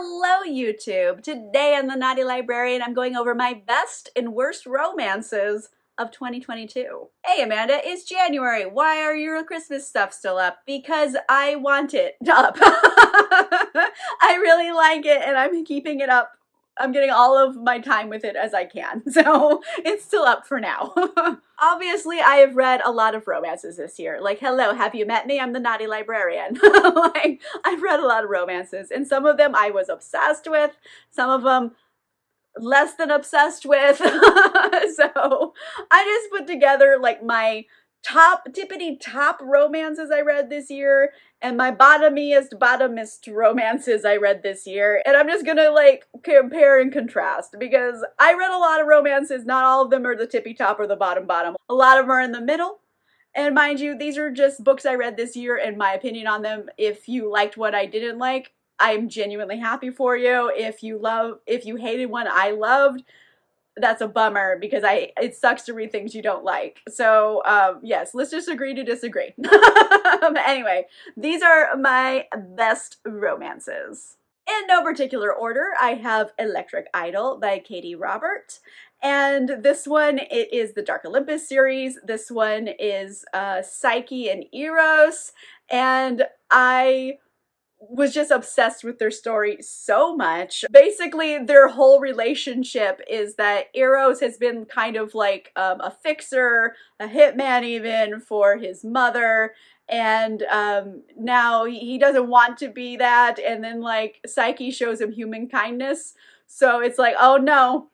Hello YouTube! Today on the Naughty Librarian I'm going over my best and worst romances of 2022. Hey Amanda, it's January. Why are your Christmas stuff still up? Because I want it up. I really like it and I'm keeping it up. I'm getting all of my time with it as I can, so it's still up for now. Obviously, I have read a lot of romances this year. Like, hello, have you met me? I'm the Naughty Librarian. Like, I've read a lot of romances, and some of them I was obsessed with, some of them less than obsessed with. So I just put together like my tippity top romances I read this year and my bottomest romances I read this year, and I'm just gonna like compare and contrast because I read a lot of romances. Not all of them are the tippy top or the bottom. A lot of them are in the middle. And mind you, these are just books I read this year and my opinion on them. If you liked what I didn't like, I'm genuinely happy for you. If you hated one I loved, that's a bummer because it sucks to read things you don't like. So yes, let's just agree to disagree. Anyway, these are my best romances. In no particular order, I have Electric Idol by Katie Robert. And this one, it is the Dark Olympus series. This one is Psyche and Eros. And I was just obsessed with their story so much. Basically, their whole relationship is that Eros has been kind of like a fixer, a hitman even for his mother, and now he doesn't want to be that, and then like Psyche shows him human kindness, so it's like, oh no,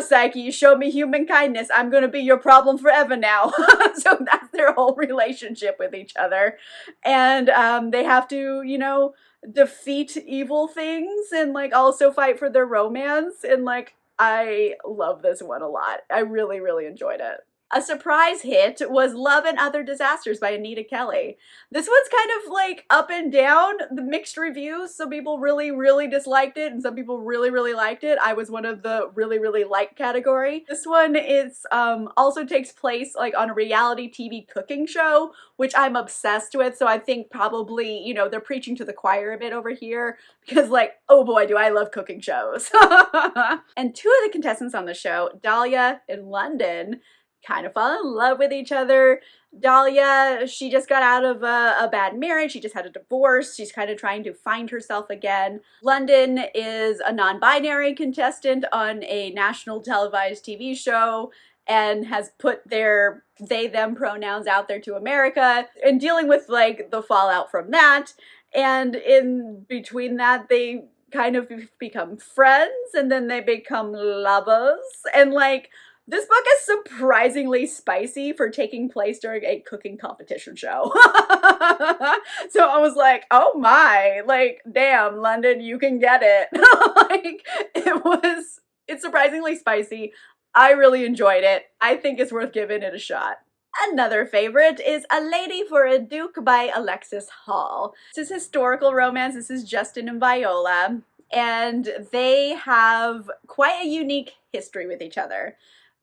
Psyche, you showed me human kindness. I'm gonna be your problem forever now. So that's their whole relationship with each other. And they have to, you know, defeat evil things and like also fight for their romance. And like, I love this one a lot. I really, really enjoyed it. A surprise hit was Love and Other Disasters by Anita Kelly. This one's kind of like up and down, the mixed reviews. Some people really, really disliked it and some people really, really liked it. I was one of the really, really liked category. This one is also takes place like on a reality TV cooking show, which I'm obsessed with. So I think probably, you know, they're preaching to the choir a bit over here because like, oh boy, do I love cooking shows. And two of the contestants on the show, Dahlia and London, kind of fall in love with each other. Dahlia, she just got out of a bad marriage. She just had a divorce. She's kind of trying to find herself again. London is a non-binary contestant on a national televised TV show and has put their they/them pronouns out there to America and dealing with like the fallout from that. And in between that, they kind of become friends and then they become lovers. And like, this book is surprisingly spicy for taking place during a cooking competition show. So I was like, oh my, like, damn, London, you can get it. Like, it's surprisingly spicy. I really enjoyed it. I think it's worth giving it a shot. Another favorite is A Lady for a Duke by Alexis Hall. This is historical romance. This is Justin and Viola, and they have quite a unique history with each other,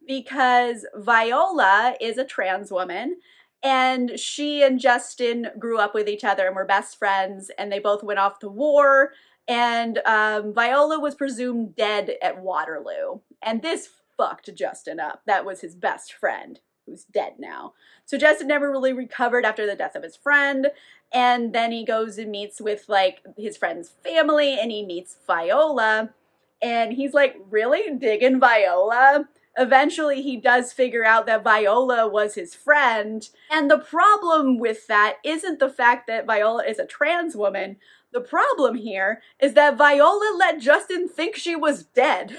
because Viola is a trans woman and she and Justin grew up with each other and were best friends, and they both went off to war, and Viola was presumed dead at Waterloo, and this fucked Justin up. That was his best friend who's dead now. So Justin never really recovered after the death of his friend, and then he goes and meets with like his friend's family and he meets Viola and he's like really digging Viola. Eventually, he does figure out that Viola was his friend, and the problem with that isn't the fact that Viola is a trans woman. The problem here is that Viola let Justin think she was dead.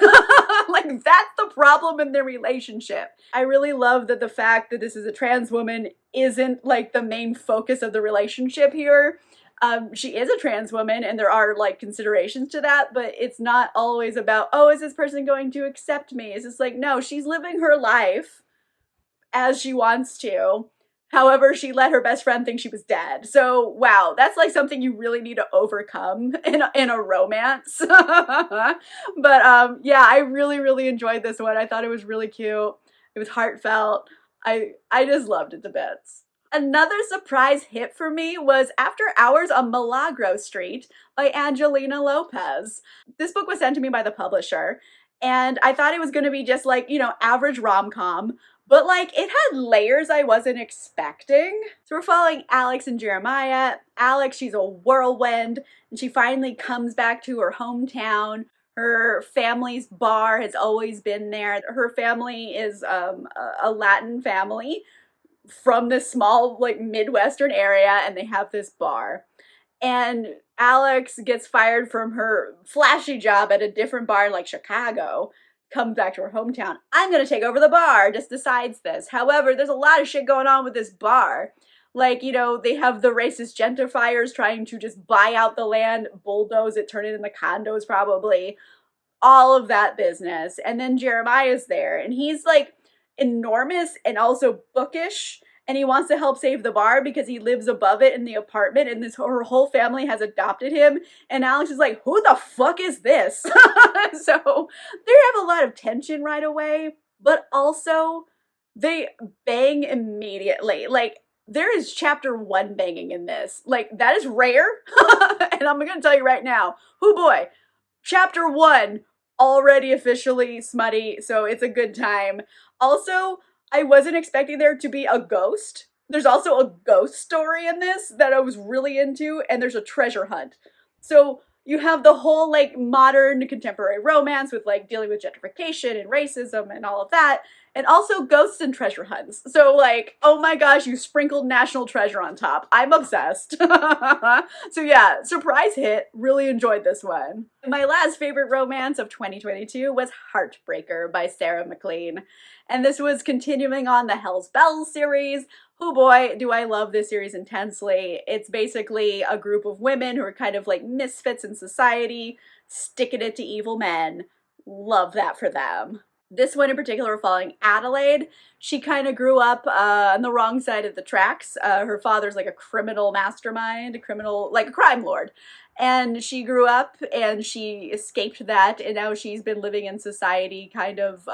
Like, that's the problem in their relationship. I really love that the fact that this is a trans woman isn't like the main focus of the relationship here. She is a trans woman and there are like considerations to that, but it's not always about, oh, is this person going to accept me? It's just like, no, she's living her life as she wants to. However, she let her best friend think she was dead. So, wow, that's like something you really need to overcome in a romance. But yeah, I really, really enjoyed this one. I thought it was really cute. It was heartfelt. I just loved it to bits. Another surprise hit for me was After Hours on Milagro Street by Angelina Lopez. This book was sent to me by the publisher, and I thought it was going to be just like, average rom-com, but like it had layers I wasn't expecting. So we're following Alex and Jeremiah. Alex, she's a whirlwind, and she finally comes back to her hometown. Her family's bar has always been there. Her family is a Latin family from this small like Midwestern area, and they have this bar. And Alex gets fired from her flashy job at a different bar in like Chicago, comes back to her hometown. I'm gonna take over the bar, just decides this. However, there's a lot of shit going on with this bar. Like, they have the racist gentrifiers trying to just buy out the land, bulldoze it, turn it into condos probably. All of that business. And then Jeremiah's there, and he's like enormous and also bookish, and he wants to help save the bar because he lives above it in the apartment, and her whole family has adopted him. And Alex is like, who the fuck is this? So they have a lot of tension right away, but also they bang immediately. Like, there is chapter 1 banging in this. Like, that is rare. And I'm gonna tell you right now, oh boy, chapter 1 already officially smutty, so it's a good time. Also, I wasn't expecting there to be a ghost. There's also a ghost story in this that I was really into, and there's a treasure hunt. So you have the whole like modern contemporary romance with like dealing with gentrification and racism and all of that, and also ghosts and treasure hunts. So like, oh my gosh, you sprinkled national treasure on top. I'm obsessed. So yeah, surprise hit. Really enjoyed this one. My last favorite romance of 2022 was Heartbreaker by Sarah McLean. And this was continuing on the Hell's Bells series. Oh boy, do I love this series intensely. It's basically a group of women who are kind of like misfits in society, sticking it to evil men. Love that for them. This one in particular, we're following Adelaide. She kind of grew up on the wrong side of the tracks. Her father's like a criminal mastermind, like a crime lord. And she grew up and she escaped that, and now she's been living in society kind of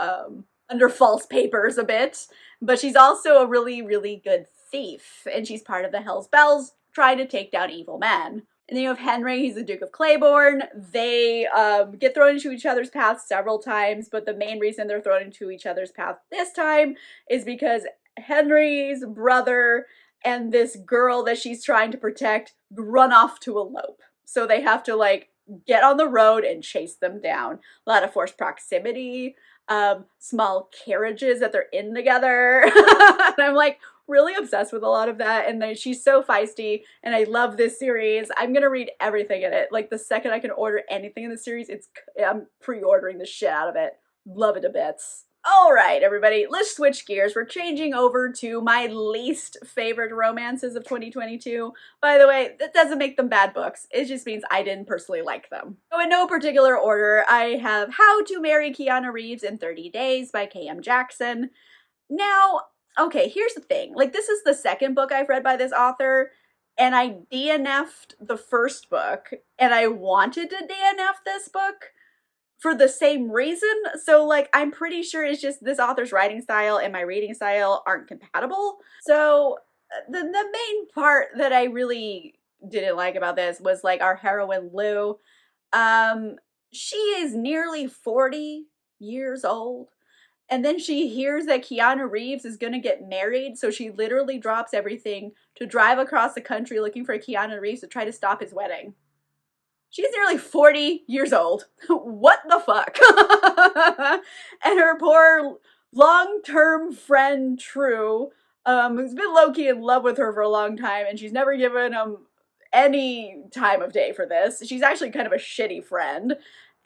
under false papers a bit. But she's also a really, really good thief, and she's part of the Hell's Bells trying to take down evil men. And then you have Henry, he's the Duke of Claiborne. They get thrown into each other's paths several times, but the main reason they're thrown into each other's path this time is because Henry's brother and this girl that she's trying to protect run off to elope. So they have to like get on the road and chase them down. A lot of forced proximity, small carriages that they're in together. And I'm like really obsessed with a lot of that, and then she's so feisty, and I love this series. I'm gonna read everything in it. Like the second I can order anything in the series, I'm pre-ordering the shit out of it. Love it to bits. All right, everybody, let's switch gears. We're changing over to my least favorite romances of 2022. By the way, that doesn't make them bad books. It just means I didn't personally like them. So in no particular order, I have How to Marry Keanu Reeves in 30 Days by K.M. Jackson. Now, okay, here's the thing. Like, this is the second book I've read by this author, and I DNF'd the first book, and I wanted to DNF this book for the same reason. So like, I'm pretty sure it's just this author's writing style and my reading style aren't compatible. So the main part that I really didn't like about this was like our heroine Lou. She is nearly 40 years old, and then she hears that Keanu Reeves is gonna get married, so she literally drops everything to drive across the country looking for Keanu Reeves to try to stop his wedding. She's nearly 40 years old. What the fuck? And her poor long-term friend, True, who's been low-key in love with her for a long time, and she's never given him any time of day for this. She's actually kind of a shitty friend.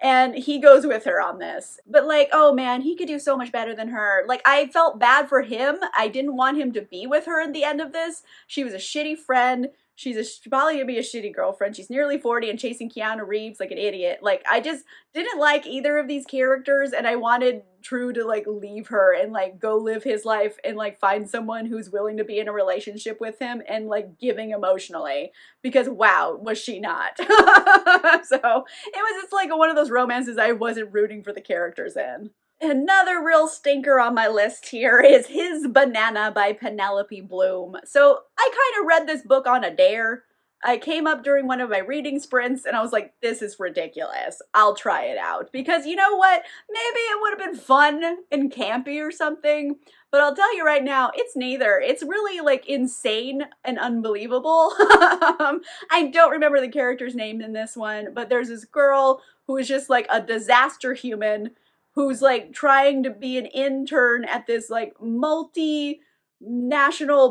And he goes with her on this. But like, oh man, he could do so much better than her. Like, I felt bad for him. I didn't want him to be with her at the end of this. She was a shitty friend. She's probably gonna be a shitty girlfriend. She's nearly 40 and chasing Keanu Reeves like an idiot. Like, I just didn't like either of these characters, and I wanted True to like leave her and like go live his life and like find someone who's willing to be in a relationship with him and like giving emotionally, because wow, was she not. So it was just like one of those romances I wasn't rooting for the characters in. Another real stinker on my list here is His Banana by Penelope Bloom. So I kind of read this book on a dare. I came up during one of my reading sprints and I was like, this is ridiculous. I'll try it out. Because you know what? Maybe it would have been fun and campy or something. But I'll tell you right now, it's neither. It's really like insane and unbelievable. I don't remember the character's name in this one, but there's this girl who is just like a disaster human who's like trying to be an intern at this like multinational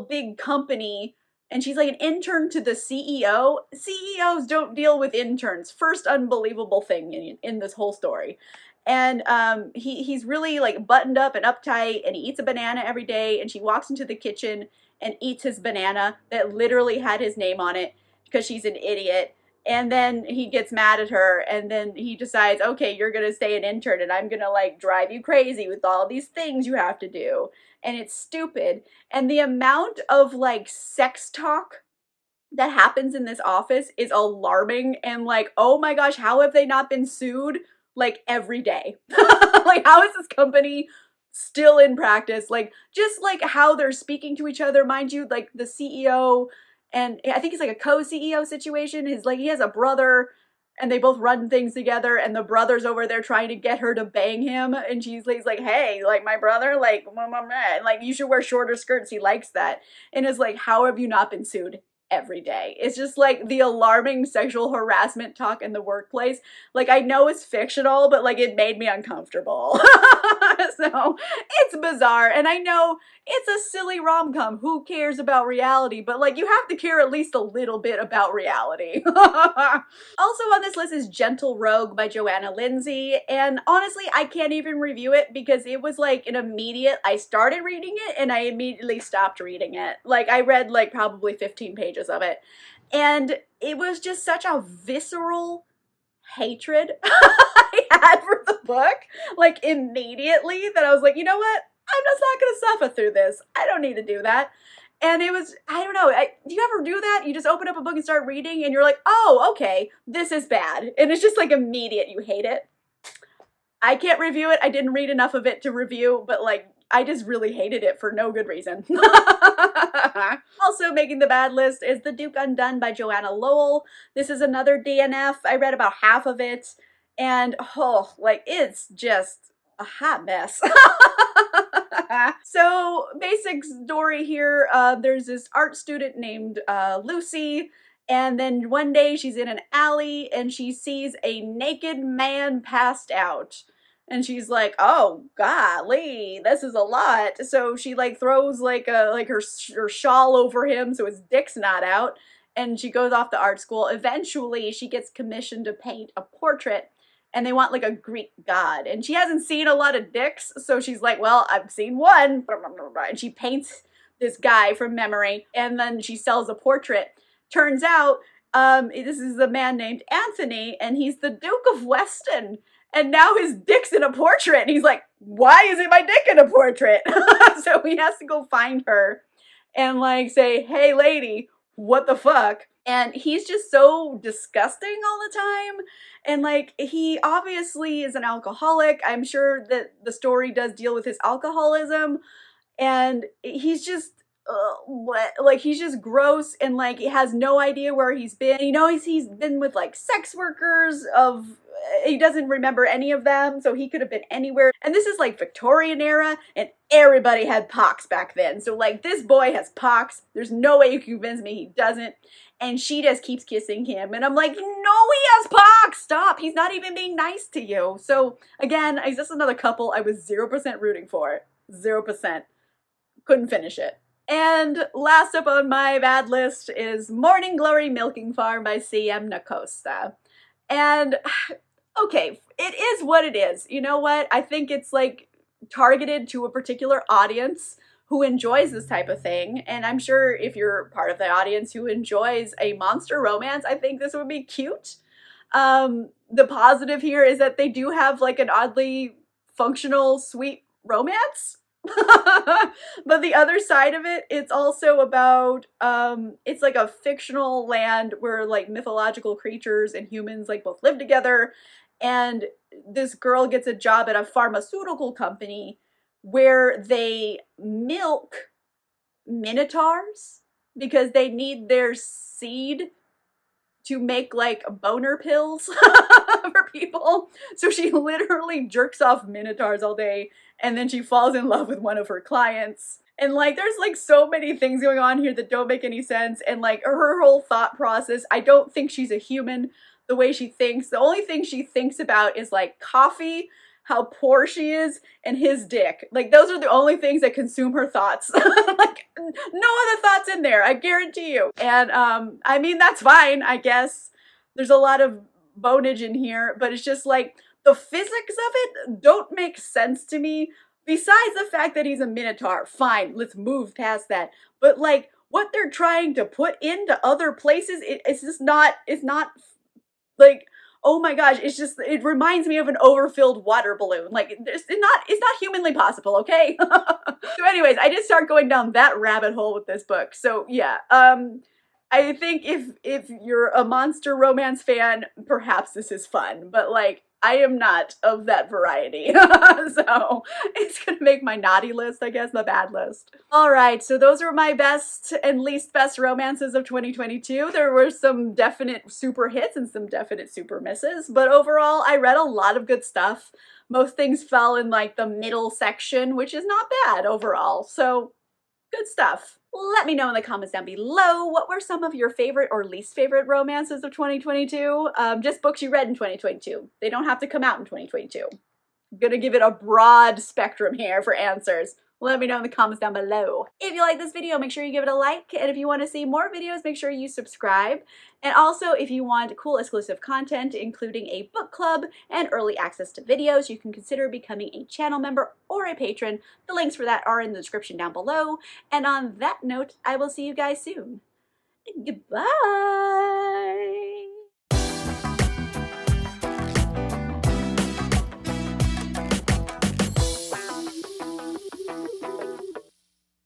big company, and she's like an intern to the CEO. CEOs don't deal with interns. First unbelievable thing in this whole story. And he's really like buttoned up and uptight, and he eats a banana every day, and she walks into the kitchen and eats his banana that literally had his name on it because she's an idiot. And then he gets mad at her, and then he decides, okay, you're gonna stay an intern and I'm gonna like drive you crazy with all these things you have to do. And it's stupid. And the amount of like sex talk that happens in this office is alarming, and like, oh my gosh, how have they not been sued like every day? Like, how is this company still in practice? Like, just like how they're speaking to each other, mind you, like the CEO, and I think it's like a co-CEO situation. Is like he has a brother and they both run things together, and the brother's over there trying to get her to bang him, and he's like, hey, like my brother, like, like you should wear shorter skirts, he likes that. And it's like, how have you not been sued every day? It's just like the alarming sexual harassment talk in the workplace. Like, I know it's fictional, but like it made me uncomfortable. So it's bizarre, and I know it's a silly rom-com. Who cares about reality? But like, you have to care at least a little bit about reality. Also on this list is Gentle Rogue by Joanna Lindsay, and honestly, I can't even review it because it was like an immediate, I started reading it and I immediately stopped reading it. Like, I read like probably 15 pages of it, and it was just such a visceral hatred I had for the book, like immediately, that I was like, you know what? I'm just not gonna suffer through this. I don't need to do that. And it was, I don't know, do you ever do that? You just open up a book and start reading and you're like, oh, okay, this is bad. And it's just like immediate, you hate it. I can't review it. I didn't read enough of it to review, but like, I just really hated it for no good reason. Also making the bad list is The Duke Undone by Joanna Lowell. This is another DNF. I read about half of it, and oh, like, it's just a hot mess. So basic story here, there's this art student named Lucy, and then one day she's in an alley and she sees a naked man passed out. And she's like, oh, golly, this is a lot. So she like throws like her shawl over him so his dick's not out. And she goes off to art school. Eventually, she gets commissioned to paint a portrait, and they want like a Greek god. And she hasn't seen a lot of dicks, so she's like, well, I've seen one. And she paints this guy from memory, and then she sells a portrait. Turns out, this is a man named Anthony, and he's the Duke of Weston. And now his dick's in a portrait. And he's like, why is it my dick in a portrait? So he has to go find her and like say, hey lady, what the fuck? And he's just so disgusting all the time. And like, he obviously is an alcoholic. I'm sure that the story does deal with his alcoholism. And he's just, like, he's just gross, and like he has no idea where he's been. You know, he's been with like sex workers he doesn't remember any of them, so he could have been anywhere. And this is like Victorian era, and everybody had pox back then. So like, this boy has pox. There's no way you can convince me he doesn't. And she just keeps kissing him, and I'm like, no, he has pox. Stop. He's not even being nice to you. So again, it's just another couple I was 0% rooting for. 0%. Couldn't finish it. And last up on my bad list is Morning Glory Milking Farm by C.M. Nacosta. And okay, it is what it is. You know what? I think it's like targeted to a particular audience who enjoys this type of thing. And I'm sure if you're part of the audience who enjoys a monster romance, I think this would be cute. The positive here is that they do have like an oddly functional, sweet romance. But the other side of it, it's also about, it's like a fictional land where like mythological creatures and humans like both live together. and this girl gets a job at a pharmaceutical company where they milk minotaurs because they need their seed to make like boner pills for people. So she literally jerks off minotaurs all day, and then she falls in love with one of her clients. And like there's like so many things going on here that don't make any sense, and like her whole thought process, I don't think she's a human the way she thinks. The only thing she thinks about is like coffee, how poor she is, and his dick. Like those are the only things that consume her thoughts. Like no other thoughts in there, I guarantee you. And I mean, that's fine, I guess. There's a lot of bonage in here, but it's just like the physics of it don't make sense to me. Besides the fact that he's a minotaur, fine, let's move past that. But like what they're trying to put into other places, it's just not, it's not like, oh my gosh, it's just, it reminds me of an overfilled water balloon. Like it's not humanly possible, okay? So anyways, I just start going down that rabbit hole with this book. So yeah, I think if you're a monster romance fan, perhaps this is fun, but like I am not of that variety. So it's gonna make my naughty list, I guess, the bad list. All right, so those are my best and least best romances of 2022. There were some definite super hits and some definite super misses, but overall I read a lot of good stuff. Most things fell in like the middle section, which is not bad overall. So good stuff. Let me know in the comments down below what were some of your favorite or least favorite romances of 2022. Just books you read in 2022. They don't have to come out in 2022. I'm gonna give it a broad spectrum here for answers. Let me know in the comments down below. If you like this video, make sure you give it a like. And if you want to see more videos, make sure you subscribe. And also, if you want cool exclusive content, including a book club and early access to videos, you can consider becoming a channel member or a patron. The links for that are in the description down below. And on that note, I will see you guys soon. Goodbye.